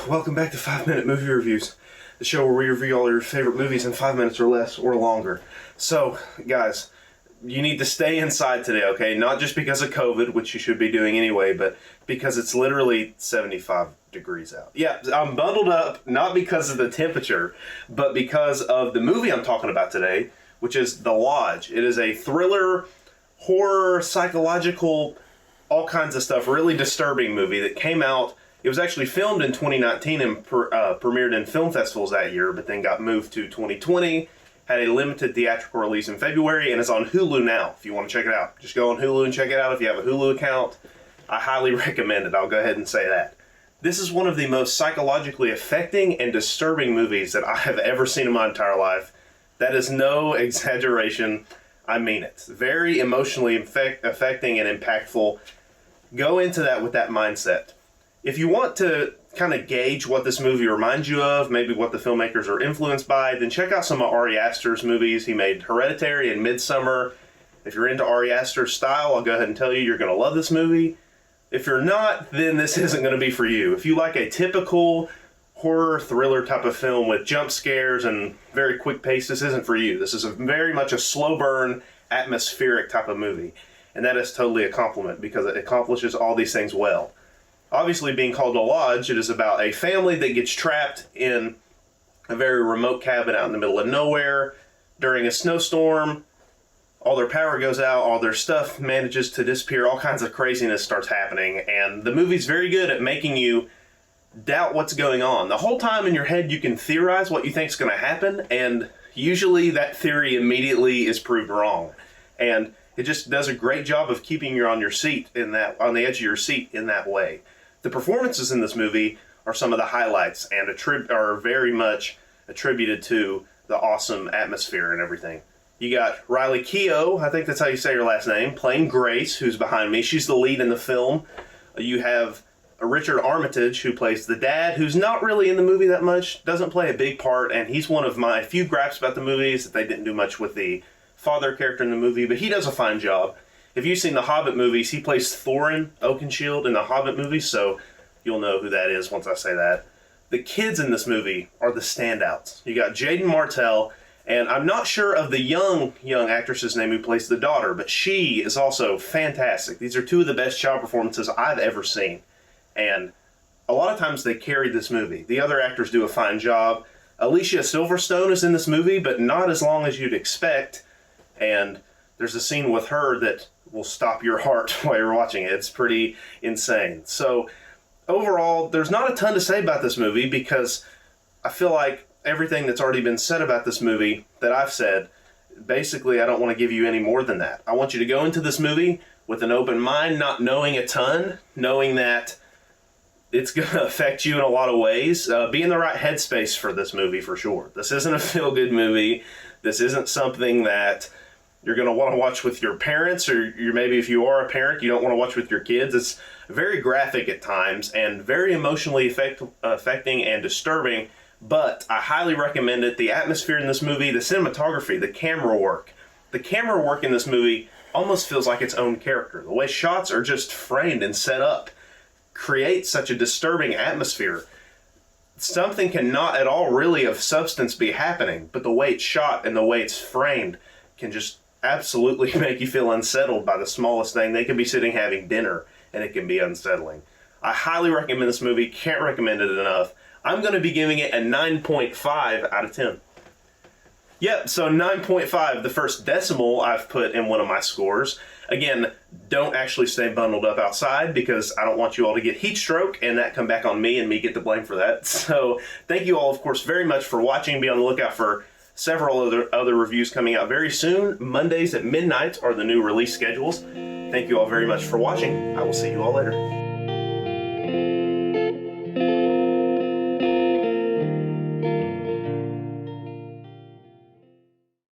Welcome back to 5-Minute Movie Reviews, the show where we review all your favorite movies in 5 minutes or less or longer. So, guys, you need to stay inside today, okay? Not just because of COVID, which you should be doing anyway, but because it's literally 75 degrees out. Yeah, I'm bundled up, not because of the temperature, but because of the movie I'm talking about today, which is The Lodge. It is a thriller, horror, psychological, all kinds of stuff, really disturbing movie that came out. It was actually filmed in 2019 and premiered in film festivals that year, but then got moved to 2020, had a limited theatrical release in February, and is on Hulu now if you want to check it out. Just go on Hulu and check it out if you have a Hulu account. I highly recommend it. I'll go ahead and say that. This is one of the most psychologically affecting and disturbing movies that I have ever seen in my entire life. That is no exaggeration. I mean it. Very emotionally affecting and impactful. Go into that with that mindset. If you want to kind of gauge what this movie reminds you of, maybe what the filmmakers are influenced by, then check out some of Ari Aster's movies. He made Hereditary and Midsommar. If you're into Ari Aster's style, I'll go ahead and tell you you're going to love this movie. If you're not, then this isn't going to be for you. If you like a typical horror thriller type of film with jump scares and very quick pace, this isn't for you. This is very much a slow burn, atmospheric type of movie. And that is totally a compliment because it accomplishes all these things well. Obviously, being called a lodge, it is about a family that gets trapped in a very remote cabin out in the middle of nowhere during a snowstorm. All their power goes out, all their stuff manages to disappear, all kinds of craziness starts happening, and the movie's very good at making you doubt what's going on. The whole time in your head you can theorize what you think's going to happen, and usually that theory immediately is proved wrong. And it just does a great job of keeping you on your seat on the edge of your seat in that way. The performances in this movie are some of the highlights and are very much attributed to the awesome atmosphere and everything. You got Riley Keough, I think that's how you say her last name, playing Grace, who's behind me. She's the lead in the film. You have Richard Armitage, who plays the dad, who's not really in the movie that much, doesn't play a big part, and he's one of my few gripes about the movies, that they didn't do much with the father character in the movie, but he does a fine job. If you've seen the Hobbit movies, he plays Thorin Oakenshield in the Hobbit movies, so you'll know who that is once I say that. The kids in this movie are the standouts. You got Jaden Martell, and I'm not sure of the young actress's name who plays the daughter, but she is also fantastic. These are two of the best child performances I've ever seen, and a lot of times they carry this movie. The other actors do a fine job. Alicia Silverstone is in this movie, but not as long as you'd expect, and there's a scene with her that will stop your heart while you're watching it. It's pretty insane. So overall, there's not a ton to say about this movie because I feel like everything that's already been said about this movie that I've said, basically I don't want to give you any more than that. I want you to go into this movie with an open mind, not knowing a ton, knowing that it's going to affect you in a lot of ways. Be in the right headspace for this movie for sure. This isn't a feel-good movie. This isn't something that you're going to want to watch with your parents, or maybe if you are a parent, you don't want to watch with your kids. It's very graphic at times and very emotionally affecting and disturbing, but I highly recommend it. The atmosphere in this movie, the cinematography, the camera work. The camera work in this movie almost feels like its own character. The way shots are just framed and set up creates such a disturbing atmosphere. Something cannot at all really of substance be happening, but the way it's shot and the way it's framed can just absolutely make you feel unsettled by the smallest thing. They could be sitting having dinner and it can be unsettling. I highly recommend this movie. Can't recommend it enough. I'm going to be giving it a 9.5 out of 10. Yep, so 9.5, the first decimal I've put in one of my scores. Again, don't actually stay bundled up outside because I don't want you all to get heat stroke and that come back on me and me get the blame for that. So thank you all, of course, very much for watching. Be on the lookout for several other reviews coming out very soon. Mondays at midnight are the new release schedules. Thank you all very much for watching. I will see you all later.